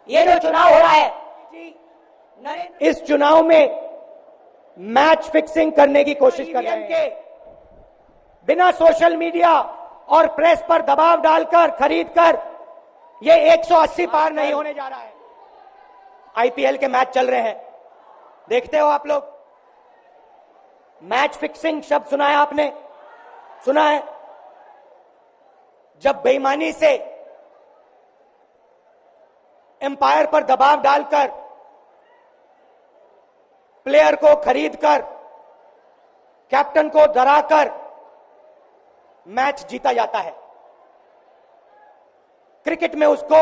ये जो चुनाव हो रहा है, इस चुनाव में मैच फिक्सिंग करने की कोशिश कर रहे हैं। बिना सोशल मीडिया और प्रेस पर दबाव डालकर खरीदकर ये 180 पार नहीं होने जा रहा है। आईपीएल के मैच चल रहे हैं, देखते हो आप लोग। मैच फिक्सिंग शब्द सुना है आपने? सुना है? जब बेईमानी से एम्पायर पर दबाव डालकर प्लेयर को खरीदकर कैप्टन को डराकर मैच जीता जाता है। क्रिकेट में उसको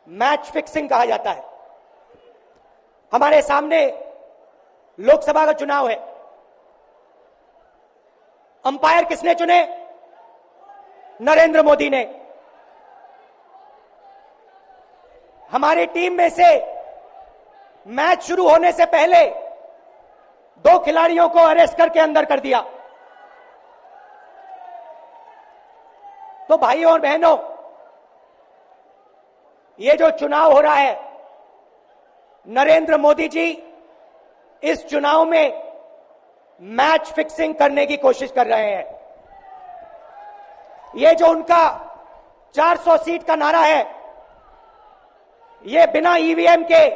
मैच फिक्सिंग कहा जाता है। हमारे सामने लोकसभा का चुनाव है। अंपायर किसने चुने? नरेंद्र मोदी ने। हमारी टीम में से मैच शुरू होने से पहले 2 खिलाड़ियों को अरेस्ट करके अंदर कर दिया। तो भाइयों और बहनों, ये जो चुनाव हो रहा है, नरेंद्र मोदी जी इस चुनाव में मैच फिक्सिंग करने की कोशिश कर रहे हैं। ये जो उनका 400 सीट का नारा है, ये बिना ईवीएम के,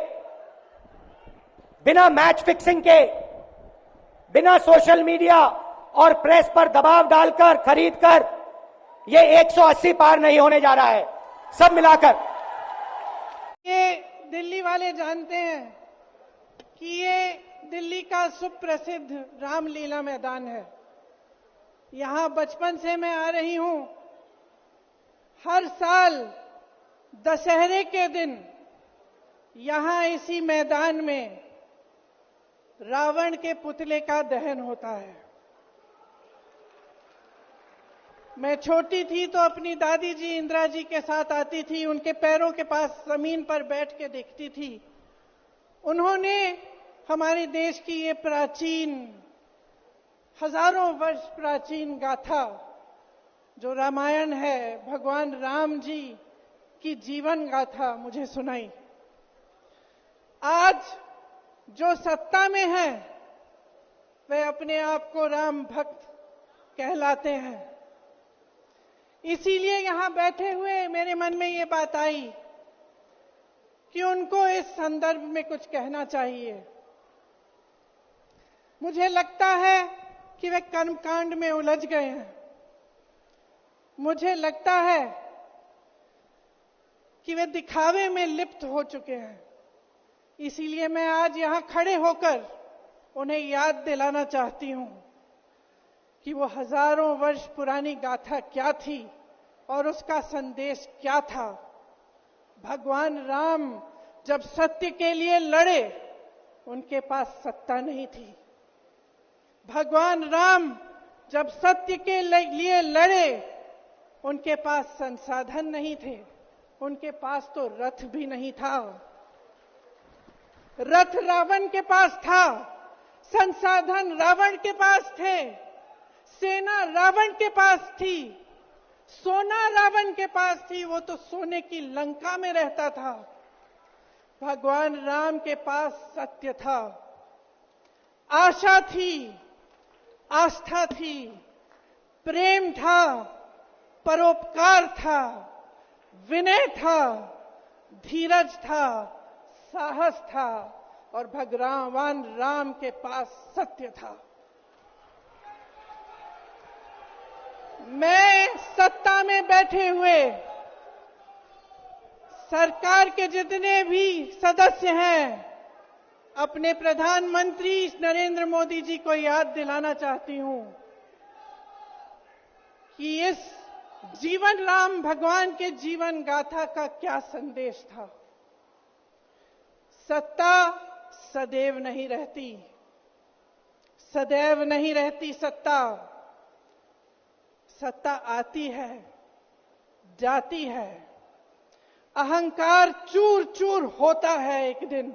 बिना मैच फिक्सिंग के, बिना सोशल मीडिया और प्रेस पर दबाव डालकर खरीदकर ये 180 पार नहीं होने जा रहा है, सब मिलाकर। ये दिल्ली वाले जानते हैं कि ये दिल्ली का सुप्रसिद्ध रामलीला मैदान है। यहां बचपन से मैं आ रही हूं। हर साल दशहरे के दिन यहां इसी मैदान में रावण के पुतले का दहन होता है। मैं छोटी थी तो अपनी दादी जी इंदिरा जी के साथ आती थी, उनके पैरों के पास जमीन पर बैठ के देखती थी। उन्होंने हमारे देश की ये प्राचीन, हजारों वर्ष प्राचीन गाथा जो रामायण है, भगवान राम जी की जीवन गाथा मुझे सुनाई। आज जो सत्ता में है वे अपने आप को राम भक्त कहलाते हैं। इसीलिए यहां बैठे हुए मेरे मन में ये बात आई कि उनको इस संदर्भ में कुछ कहना चाहिए। मुझे लगता है कि वे कर्मकांड में उलझ गए हैं। मुझे लगता है कि वे दिखावे में लिप्त हो चुके हैं। इसीलिए मैं आज यहां खड़े होकर उन्हें याद दिलाना चाहती हूं कि वो हजारों वर्ष पुरानी गाथा क्या थी और उसका संदेश क्या था। भगवान राम जब सत्य के लिए लड़े, उनके पास सत्ता नहीं थी। भगवान राम जब सत्य के लिए लड़े, उनके पास संसाधन नहीं थे। उनके पास तो रथ भी नहीं था। रथ रावण के पास था, संसाधन रावण के पास थे, सेना रावण के पास थी, सोना रावण के पास थी। वो तो सोने की लंका में रहता था। भगवान राम के पास सत्य था, आशा थी, आस्था थी, प्रेम था, परोपकार था, विनय था, धीरज था, साहस था और भगवान राम के पास सत्य था। मैं सत्ता में बैठे हुए सरकार के जितने भी सदस्य हैं, अपने प्रधानमंत्री नरेंद्र मोदी जी को याद दिलाना चाहती हूं कि इस जीवन राम भगवान के जीवन गाथा का क्या संदेश था। सत्ता सदैव नहीं रहती, सदैव नहीं रहती सत्ता। सत्ता आती है, जाती है, अहंकार चूर चूर होता है एक दिन।